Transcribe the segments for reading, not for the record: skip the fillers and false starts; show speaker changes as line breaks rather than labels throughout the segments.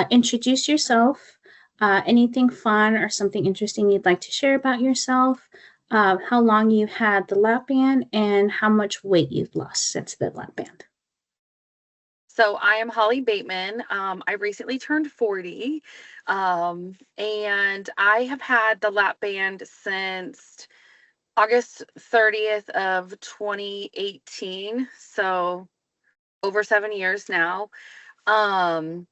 introduce yourself, anything fun or something interesting you'd like to share about yourself, how long you had the lap band, and how much weight you've lost since the lap band.
So I am Holly Bateman. I recently turned 40, and I have had the lap band since August 30th of 2018. So over 7 years now. Um,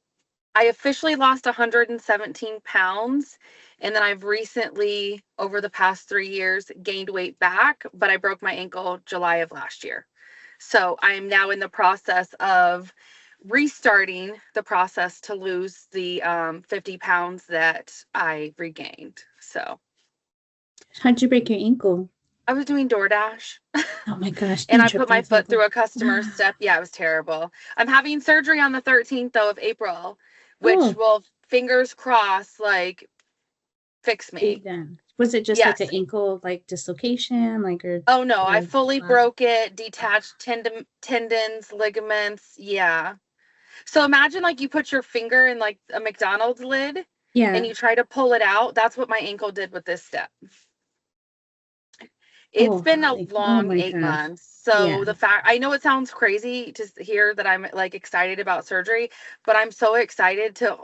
I officially lost 117 pounds. And then I've recently, over the past 3 years, gained weight back, but I broke my ankle July of last year. So I'm now in the process of restarting the process to lose the 50 pounds that I regained. So
How'd you break your ankle?
I was doing DoorDash
Oh my gosh,
and
you
I put
tripped
my
on
foot
something.
through a customer's step. Yeah, it was terrible. I'm having surgery on the 13th though of April, which
Oh,
will, fingers crossed, like fix
be
me.
done. Was it just like an
Yes.
ankle like dislocation, like
Oh no, I
or
fully
flat?
broke it, detached tendons, ligaments. Yeah. So imagine like you put your finger in like a McDonald's lid and
Yeah.
you try to pull it out. That's what my ankle did with this step. It's
Oh,
been a
Holly. Oh
long
my
eight
gosh.
months. So
Yeah.
the fact, I know it sounds crazy to hear that I'm like excited about surgery, but I'm so excited to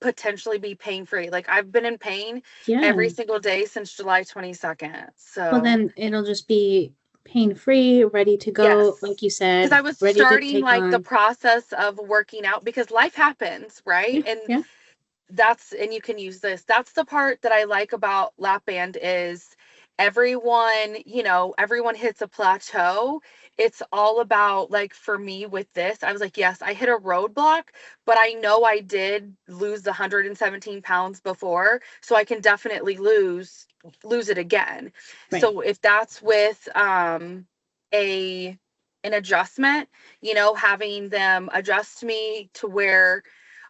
potentially be pain free. Like I've been in pain every
Yeah.
single day since July 22nd.
Well,
So
then it'll just be pain free, ready to go,
yes,
like you
because
said,
I was
ready to
starting
take
like the
on.
process of working out because life happens, right?
Yeah.
And
Yeah.
and you can use this. That's the part that I like about lap band is everyone hits a plateau. It's all about, like, for me with this, I was like, yes, I hit a roadblock, but I know I did lose the 117 pounds before, so I can definitely lose it again.
Right.
So if that's with a an adjustment, having them adjust me to where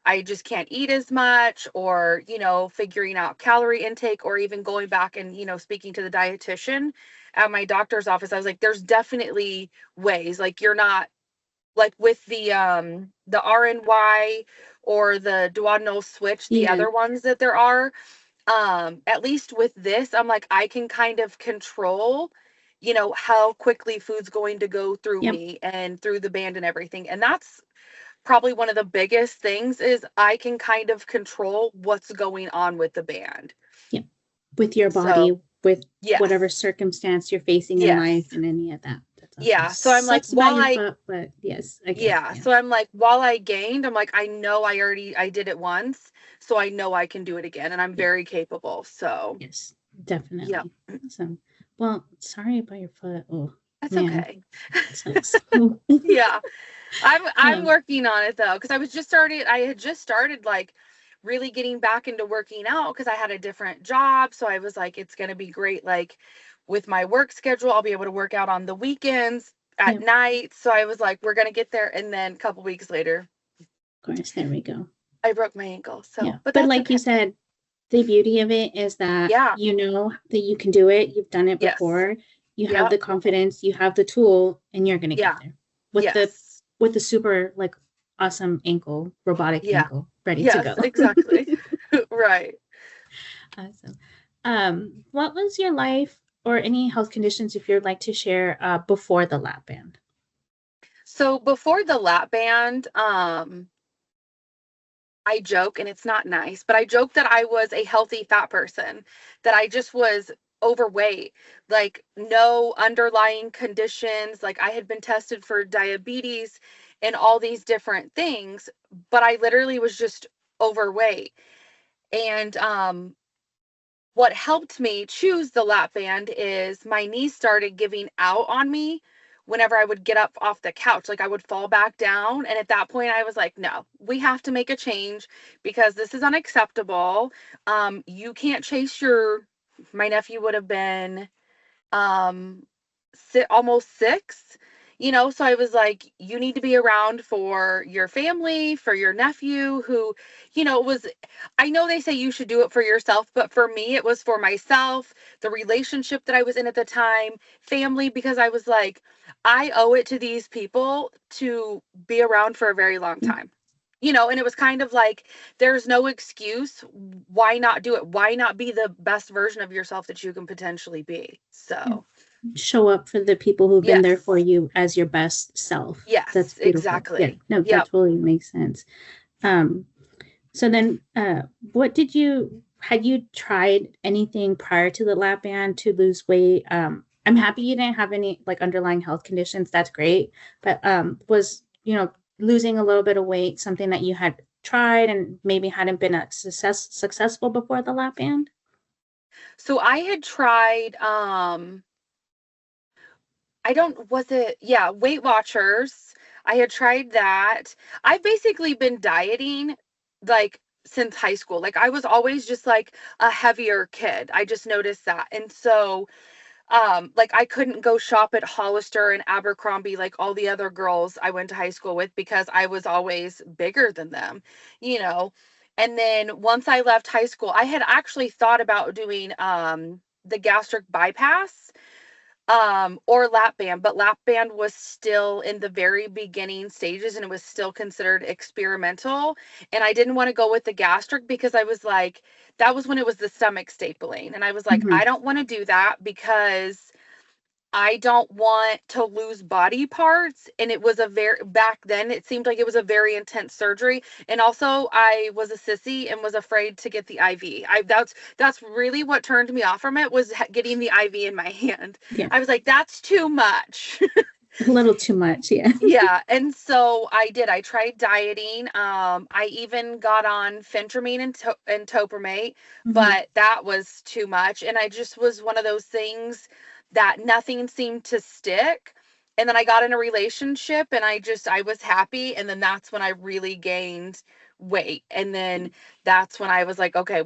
I just can't eat as much, or, figuring out calorie intake, or even going back and, speaking to the dietitian at my doctor's office. I was like, there's definitely ways. Like, you're not like with the RNY or the duodenal switch, the
Yeah.
other ones that there are. At least with this, I'm like, I can kind of control, how quickly food's going to go through
Yep.
me and through the band and everything. And that's probably one of the biggest things, is I can kind of control what's going on with the band.
Yep. With your
So,
body, with whatever
yes.
circumstance you're facing in life
Yes.
and any of that. That's awesome.
Yeah. So I'm like,
Sucks about your foot, but yes, I get it.
yeah.
Yeah.
So I'm like, while I gained, I'm like, I know I did it once. So I know I can do it again. And I'm
Yeah.
very capable. So,
Yes.
yeah,
Definitely. Awesome. Well, sorry about your foot. Oh
that's
man,
okay.
that sucks.
Yeah. I'm
um,
working on it though, because I had just started like really getting back into working out because I had a different job. So I was like, it's gonna be great. Like with my work schedule, I'll be able to work out on the weekends at
yeah, of
night. So I was like, we're gonna get there. And then a couple weeks later,
course. There we go.
I broke my ankle.
Yeah.
So, but
But
that's
like you
okay.
said, the beauty of it is that
Yeah.
you know that you can do it. You've done it
Yes.
before. You have
Yep.
the confidence, you have the tool, and you're gonna get
Yeah.
there with the
Yes.
super like awesome ankle, robotic
Yeah.
ankle, ready to
Yes,
go.
exactly. Right.
Awesome. What was your life or any health conditions if you'd like to share before the lap band?
So before the lap band, I joke, and it's not nice, but I joke that I was a healthy fat person, that I just was overweight, like no underlying conditions. Like I had been tested for diabetes and all these different things, but I literally was just overweight. And what helped me choose the lap band is my knees started giving out on me whenever I would get up off the couch. Like I would fall back down. And at that point, I was like, no, we have to make a change because this is unacceptable. You can't chase my nephew would have been um almost 6, so I was like, you need to be around for your family, for your nephew, who, was, I know they say you should do it for yourself, but for me it was for myself, the relationship that I was in at the time, family, because I was like, I owe it to these people to be around for a very long time. And it was kind of like, there's no excuse. Why not do it? Why not be the best version of yourself that you can potentially be?
Yeah.
So,
Show up for the people who've been there for
yes.
you as your best self. That's
Yes,
beautiful. Yeah,
exactly.
no, that
Yep.
totally makes sense. Um, so then, what did you, had you tried anything prior to the lap band to lose weight? I'm happy you didn't have any like underlying health conditions. That's great. But was, losing a little bit of weight something that you had tried and maybe hadn't been successful before the lap band?
So I had tried, I don't, was it, yeah, Weight Watchers. I had tried that. I've basically been dieting like since high school. Like I was always just like a heavier kid. I just noticed that. And so like I couldn't go shop at Hollister and Abercrombie like all the other girls I went to high school with because I was always bigger than them, you know. And then once I left high school, I had actually thought about doing the gastric bypass or lap band, but lap band was still in the very beginning stages and it was still considered experimental, and I didn't want to go with the gastric because I was like, that was when it was the stomach stapling, and I was like,
Hmm.
I don't want to do that because I don't want to lose body parts. And it was a very, back then, it seemed like it was a very intense surgery. And also, I was a sissy and was afraid to get the IV. That's really what turned me off from it, was getting the IV in my hand.
Yeah,
I was like, that's too much.
a little too much. Yeah.
Yeah, and so I did. I tried dieting. I even got on phentermine and topramate,
Hmm.
but that was too much. And I just was one of those things that nothing seemed to stick. And then I got in a relationship and I was happy. And then that's when I really gained weight. And then that's when I was like, okay,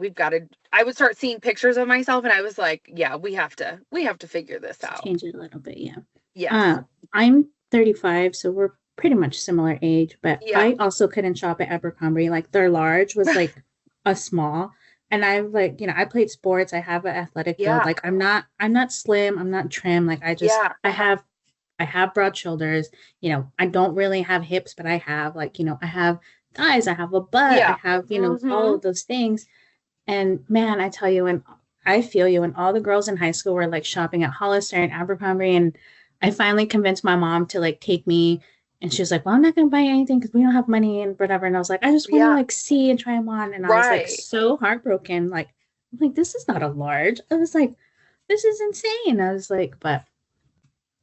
I would start seeing pictures of myself and I was like, yeah, we have to figure this out.
Change it a little bit. Yeah.
Yes.
I'm 35, so we're pretty much similar age, but
Yeah.
I also couldn't shop at Abercrombie. Like their large was like a small. And I like, I played sports. I have an athletic build.
Yeah.
Like I'm not slim, I'm not trim. Like
Yeah.
I have broad shoulders. I don't really have hips, but I have like, I have thighs, I have a butt, I
Yeah.
have, all
Mhm.
of those things. And man, I tell you, and I feel you, and all the girls in high school were like shopping at Hollister and Abercrombie. And I finally convinced my mom to like take me. And she was like, well, I'm not going to buy anything because we don't have money and whatever. And I was like, I just want to
Yeah.
like see and try them on. And I was like
Right.
so heartbroken. Like, I'm like, this is not a large. I was like, this is insane. I was like, but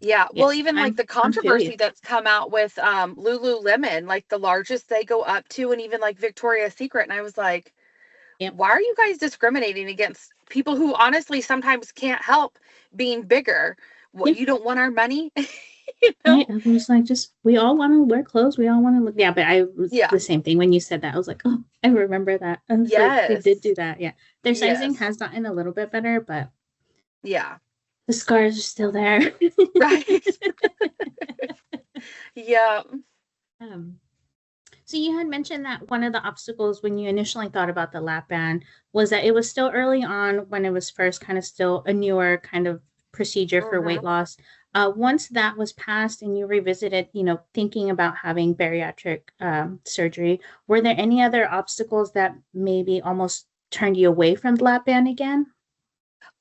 Yeah.
yeah,
Well, even like the
I feel you.
controversy that's come out with Lululemon, like the largest they go up to, and even like Victoria's Secret. And I was like,
Yep.
why are you guys discriminating against people who honestly sometimes can't help being bigger? What,
Yeah.
you don't want our money? You
Right.
know?
I was like, just we all want to wear clothes. We all want to look. Yeah, but I was
Yeah.
the same thing when you said that. I was like, oh, I remember that. I was like, they did
Yes.
do that. Yeah, their sizing
Yes.
has gotten a little bit better, but
Yeah.
the scars are still there.
Right. Yeah.
um, so you had mentioned that one of the obstacles when you initially thought about the lap band was that it was still early on when it was first kind of still a newer kind of procedure for weight
Hmm.
loss. Once that was passed and you revisited, thinking about having bariatric surgery, were there any other obstacles that maybe almost turned you away from the lap band again?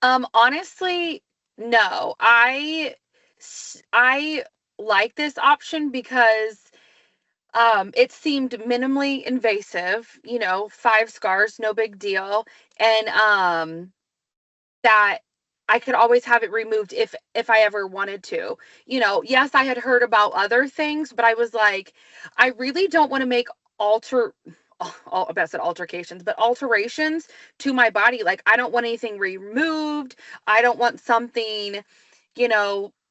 Honestly, no. I like this option because it seemed minimally invasive, 5 scars, no big deal. And that I could always have it removed if I ever wanted to. Yes, I had heard about other things, but I was like, I really don't want to make alter I bet I said altercations, but alterations to my body. Like I don't want anything removed. I don't want something,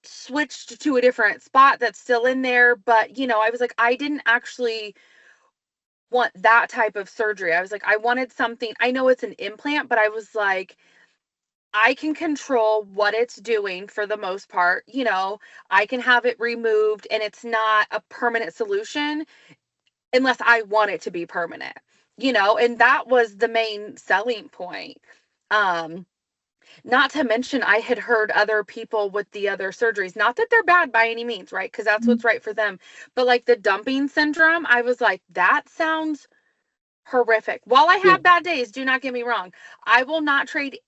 switched to a different spot that's still in there. But, I was like, I didn't actually want that type of surgery. I was like, I wanted something. I know it's an implant, but I was like, I can control what it's doing for the most part. I can have it removed and it's not a permanent solution unless I want it to be permanent, and that was the main selling point. Um, Not to mention, I had heard other people with the other surgeries, not that they're bad by any means, right? Because that's
Mhm.
what's right for them. But like the dumping syndrome, I was like, that sounds horrific. While I
Yeah.
have bad days, do not get me wrong. I will not trade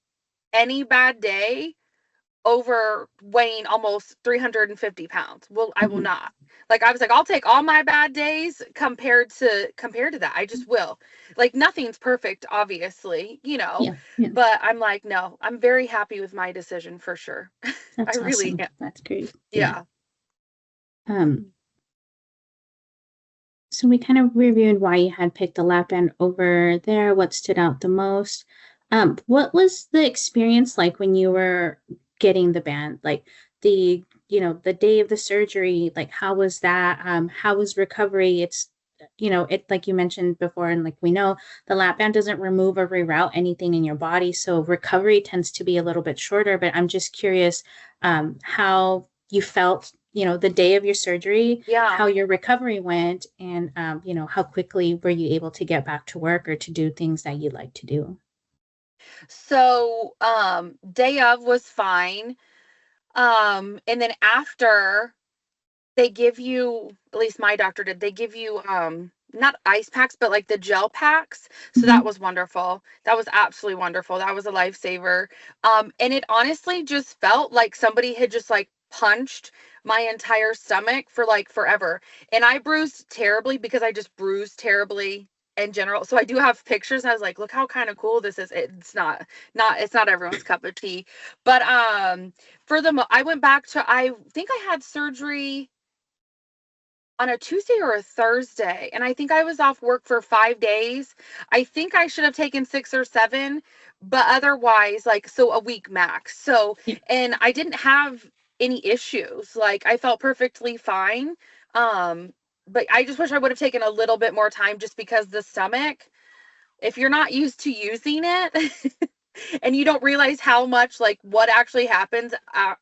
any bad day over weighing almost 350 pounds. Well, I will
Mhm.
not. Like I was like, I'll take all my bad days compared to that. I just will. Like nothing's perfect, obviously,
Yeah. Yeah.
but I'm like, no, I'm very happy with my decision for sure. I
That's
really
awesome.
am.
That's great. Yeah.
Yeah.
Um, so we kind of reviewed why you had picked the lap band over there, what stood out the most. What was the experience like when you were getting the band? Like the day of the surgery, like how was that? How was recovery? It like you mentioned before, and like we know, the lap band doesn't remove or reroute anything in your body, so recovery tends to be a little bit shorter. But I'm just curious, how you felt, the day of your surgery,
Yeah.
how your recovery went, and how quickly were you able to get back to work or to do things that you like to do.
So, day of was fine. And then after, they give you, at least my doctor did, they give you not ice packs, but like the gel packs. So that
Hmm.
was wonderful. That was absolutely wonderful. That was a lifesaver. And it honestly just felt like somebody had just like punched my entire stomach for like forever. And I bruised terribly because I just bruised terribly in general. So I do have pictures, and I was like, look how kind of cool this is. It's not everyone's cup of tea. But I went back to, I think I had surgery on a Tuesday or a Thursday, and I think I was off work for 5 days. I think I should have taken 6 or 7, but otherwise, like, so a week max. So,
Yeah.
and I didn't have any issues. Like, I felt perfectly fine. Um, but I just wish I would have taken a little bit more time, just because the stomach, if you're not used to using it, and you don't realize how much, like, what actually happens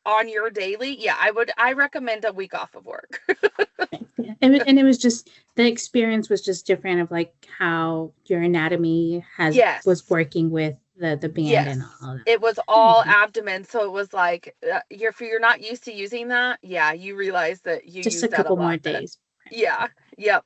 on your daily, yeah, I recommend a week off of work.
Yeah. And it was just, the experience was just different of like how your anatomy was
Yes.
working with the band and
Yes.
all that.
It was
Very
all
good.
abdomen, so it was like, if you're not used to using that, yeah, you realize that you
Just
use
a
that a
couple more
lot then.
days.
Yeah. Yep.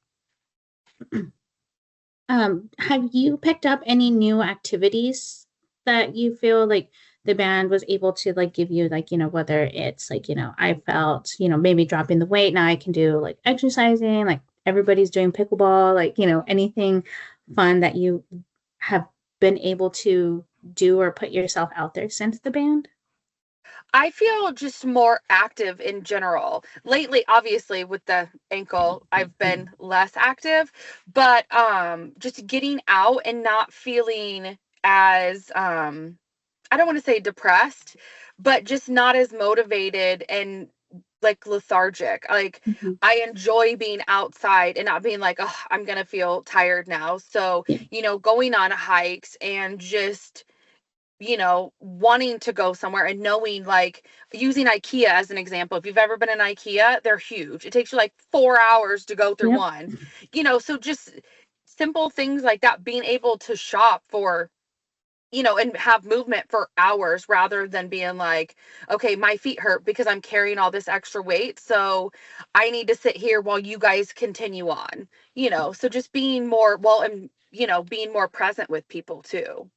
Have you picked up any new activities that you feel like the band was able to like give you, like, whether it's like, I felt, maybe dropping the weight, now I can do like exercising, like everybody's doing pickleball, like, anything fun that you have been able to do or put yourself out there since the band?
I feel just more active in general. Lately, obviously, with the ankle, I've been less active, but just getting out and not feeling as I don't want to say depressed, but just not as motivated and like lethargic. Like,
Mhm.
I enjoy being outside and not being like, oh, I'm gonna feel tired now. So,
Yeah.
going on hikes and just, wanting to go somewhere and knowing, like, using IKEA as an example. If you've ever been in IKEA, they're huge. It takes you like 4 hours to go through
Yep.
one. So just simple things like that, being able to shop for, and have movement for hours, rather than being like, okay, my feet hurt because I'm carrying all this extra weight. So I need to sit here while you guys continue on, so just being more, well, and, being more present with people too.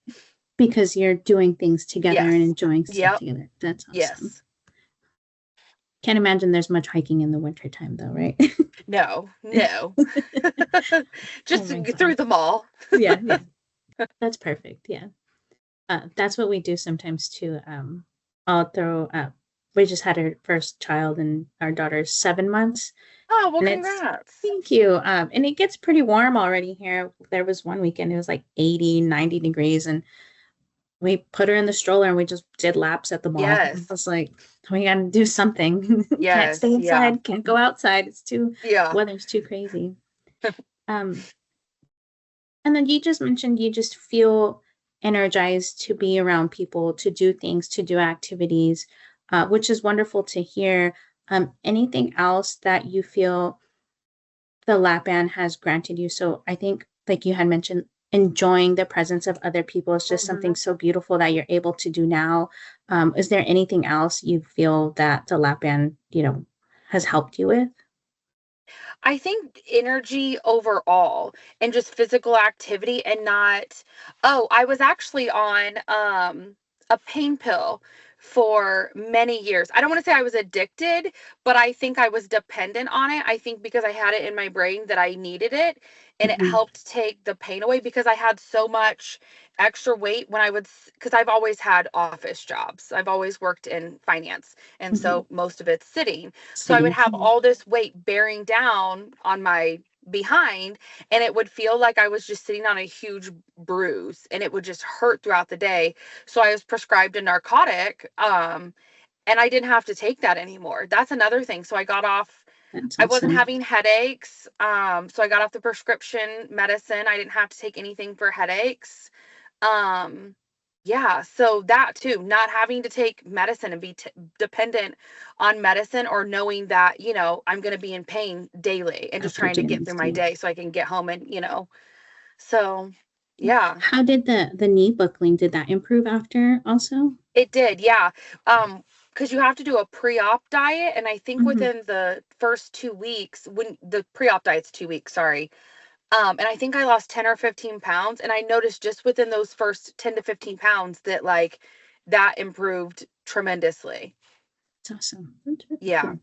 Because you're doing things together and
Yes.
enjoying stuff
Yep.
together. That's awesome.
Yes.
Can't imagine there's much hiking in the wintertime though, right?
No, no.
Oh
Just
my
through
God.
the mall.
Yeah, yeah. That's perfect. Yeah. That's what we do sometimes too. I'll throw we just had our first child and our daughter's 7 months,
Oh, well,
and it's
congrats.
thank you. And it gets pretty warm already here. There was one weekend it was like 80, 90 degrees, and we put her in the stroller and we just did laps at the mall. I
Yes.
was like, we gotta do something. Can't stay
Yes. Yeah.
inside, can't go outside. It's too
Yeah.
weather's too crazy. Um, and then you just mentioned you just feel energized to be around people, to do things, to do activities, which is wonderful to hear. Anything else that you feel the lap band has granted you? So I think, like you had mentioned, enjoying the presence of other people is just
Hmm.
something so beautiful that you're able to do now. Is there anything else you feel that the lap band, has helped you with?
I think energy overall and just physical activity and not, oh, I was actually on a pain pill for many years. I don't want to say I was addicted, but I think I was dependent on it. I think because I had it in my brain that I needed it, and it
Mhm.
helped take the pain away because I had so much extra weight when I would, because I've always had office jobs. I've always worked in finance, and
Mhm.
so most of it's sitting. So I would
Sitting.
have all this weight bearing down on my behind, and it would feel like I was just sitting on a huge bruise, and it would just hurt throughout the day. So I was prescribed a narcotic, and I didn't have to take that anymore. That's another thing. So I got off,
That's
I wasn't
awesome.
having headaches. So I got off the prescription medicine. I didn't have to take anything for headaches. Um, yeah, so that too, not having to take medicine and be dependent on medicine, or knowing that, I'm going to be in pain daily and just
After
trying to
doing
get
this
through my
too.
day so I can get home and, so yeah,
How did the knee buckling, did that improve after also?
it did. Yeah. Because you have to do a pre-op diet. And I think
Hmm.
within the first 2 weeks, when the pre-op diet's 2 weeks, sorry. And I think I lost 10 or 15 pounds. And I noticed just within those first 10 to 15 pounds that like that improved tremendously.
That's awesome. That's really
Yeah.
cool.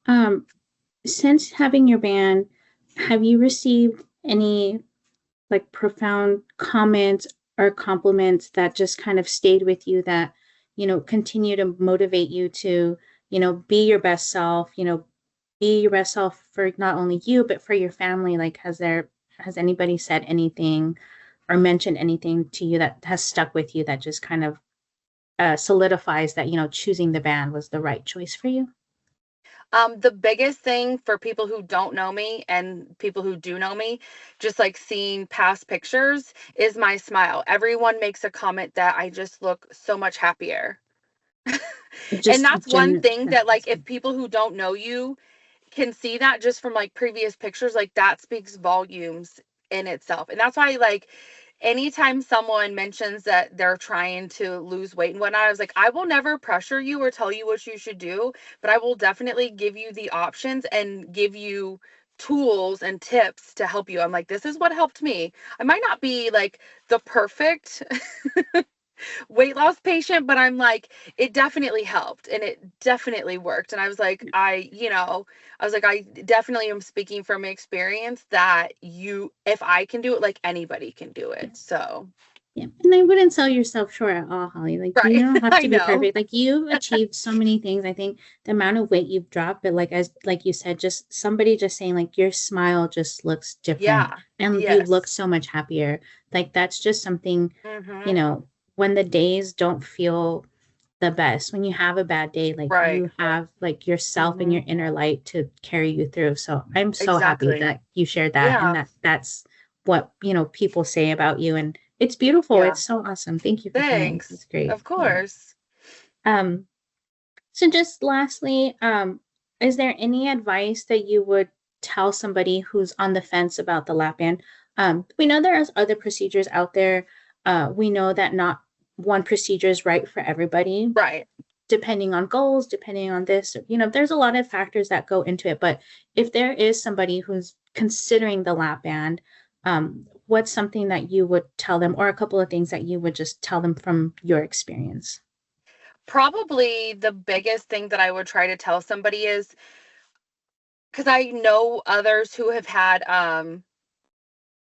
Um, since having your band, have you received any like profound comments or compliments that just kind of stayed with you that, continue to motivate you to, be your best self, be your best self for not only you, but for your family? Like, has anybody said anything or mentioned anything to you that has stuck with you that just kind of solidifies that, choosing the band was the right choice for you?
The biggest thing for people who don't know me and people who do know me, just like seeing past pictures, is my smile. Everyone makes a comment that I just look so much happier. And
Just
that's one thing that, like, if people who don't know you can see that just from like previous pictures, like that speaks volumes in itself. And that's why, like, anytime someone mentions that they're trying to lose weight and whatnot, I was like, I will never pressure you or tell you what you should do, but I will definitely give you the options and give you tools and tips to help you. I'm like, this is what helped me. I might not be like the perfect weight loss patient, but I'm like, it definitely helped and it definitely worked. And I was like, I definitely am speaking from experience that if I can do it, like anybody can do it.
yeah.
So,
Yeah. And I wouldn't sell yourself short at all, Holly. Like, you
right.
don't have
I
to be
know.
perfect. Like, you've achieved so many things. I think the amount of weight you've dropped, but like you said, just somebody just saying, like, your smile just looks different
Yeah.
and you look
Yes.
so much happier. Like, that's just something, you
Hmm.
know, when the days don't feel the best, when you have a bad day, like,
Right.
you have like yourself and
Hmm.
your inner light to carry you through. So I'm so happy
Exactly.
that you shared that and
Yeah.
that's what, people say about you. And it's beautiful.
Yeah.
It's so awesome. Thank you for sharing. It's
Thanks.
great.
Of
Yeah.
course.
Um, so just lastly, is there any advice that you would tell somebody who's on the fence about the lap band? We know there's other procedures out there. We know that not one procedure is right for everybody,
Right.
depending on goals, depending on this, there's a lot of factors that go into it. But if there is somebody who's considering the lap band, what's something that you would tell them, or a couple of things that you would just tell them from your experience?
Probably the biggest thing that I would try to tell somebody is, because I know others who have had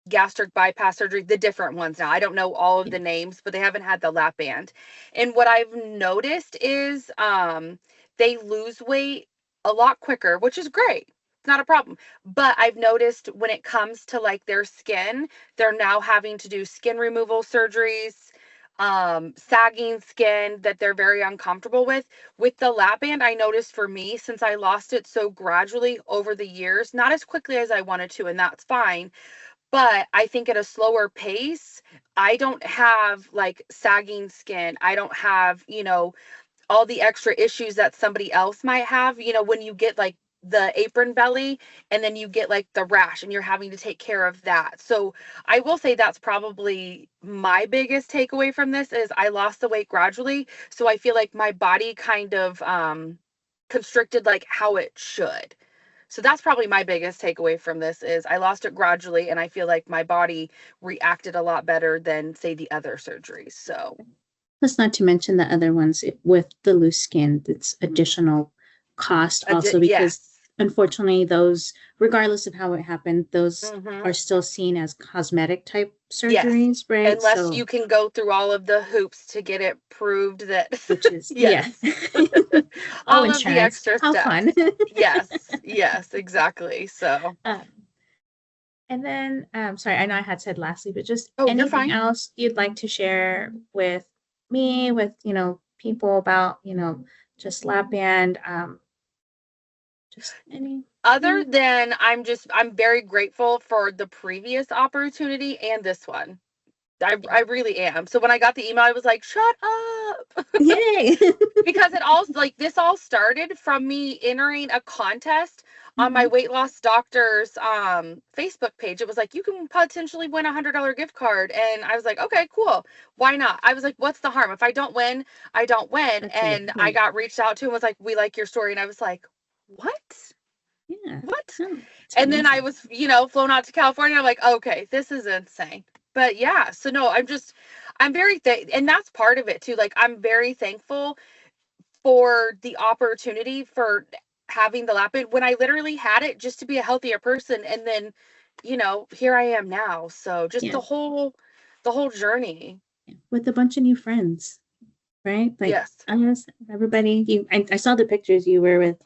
gastric bypass surgery, the different ones now. I don't know all of
Yeah.
the names, but they haven't had the lap band. And what I've noticed is they lose weight a lot quicker, which is great. It's not a problem. But I've noticed when it comes to like their skin, they're now having to do skin removal surgeries, sagging skin that they're very uncomfortable with. With the lap band, I noticed for me, since I lost it so gradually over the years, not as quickly as I wanted to, and that's fine, but I think at a slower pace, I don't have like sagging skin. I don't have, all the extra issues that somebody else might have. When you get like the apron belly, and then you get like the rash and you're having to take care of that. So I will say that's probably my biggest takeaway from this is I lost the weight gradually. So I feel like my body kind of constricted like how it should. So that's probably my biggest takeaway from this is I lost it gradually and I feel like my body reacted a lot better than say the other surgeries. So
Let's not to mention the other ones with the loose skin. It's additional cost also because
yes.
unfortunately those, regardless of how it happened, those
Mm-hmm.
are still seen as cosmetic type
Yes.
surgeries, right?
Unless
So
you can go through all of the hoops to get it proved that
which is yeah.
yes.
Oh,
All of the
insurance.
extra
How
steps.
fun.
Yes. Yes, exactly. So
um, and then sorry, I know I had said lastly, but just
oh, you're
anything
fine.
else you'd like to share with me, with people about just lap band, just any.
Other than I'm very grateful for the previous opportunity and this one. I really am. So when I got the email, I was like, shut up.
Yay.
Because it all like this all started from me entering a contest on my
Mhm.
weight loss doctor's Facebook page. It was like you can potentially win $100 gift card, and I was like, okay, cool, why not? I was like, what's the harm? If I don't win, I don't win.
That's it,
And I
right.
got reached out to and was like, we like your story, and I was like, what?
Yeah.
What?
Oh, it's
And then I
amazing.
was, flown out to California. I'm like, okay, this is insane. But yeah, so no, I'm very and that's part of it too. Like I'm very thankful for the opportunity for having the lap band when I literally had it just to be a healthier person. And then, here I am now. So just
Yeah.
the whole journey.
With a bunch of new friends, right? Like
Yes.
I guess everybody I saw the pictures you were with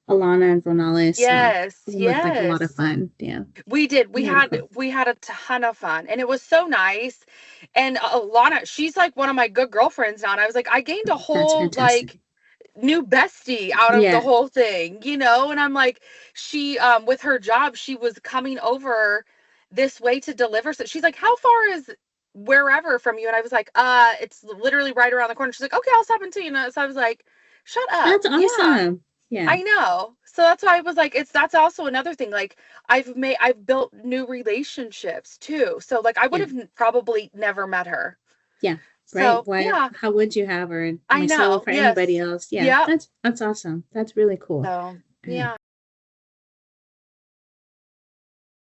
Alana and Ronales.
Yes.
It looked like a lot of
Yes.
fun. Yeah.
We did. We
Really
had
cool.
we had a ton of fun, and it was so nice. And Alana, she's like one of my good girlfriends now. And I was like, I gained a
That's
whole
fantastic.
like new bestie out of the
Yeah.
whole thing. And I'm like, she with her job, she was coming over this way to deliver. So she's like, how far is wherever from you? And I was like, it's literally right around the corner. She's like, okay, I'll stop and see you. So I was like, shut up.
That's
Yeah,
awesome. Yeah.
I know. So that's why I was like, that's also another thing. Like I've built new relationships too. So like I would
Yeah.
have probably never met her.
Yeah. Right.
So
Why
yeah,
how would you have or
I
myself
know.
or anybody
Yes.
else? Yeah.
Yep.
That's awesome. That's really cool.
So
All right.
yeah.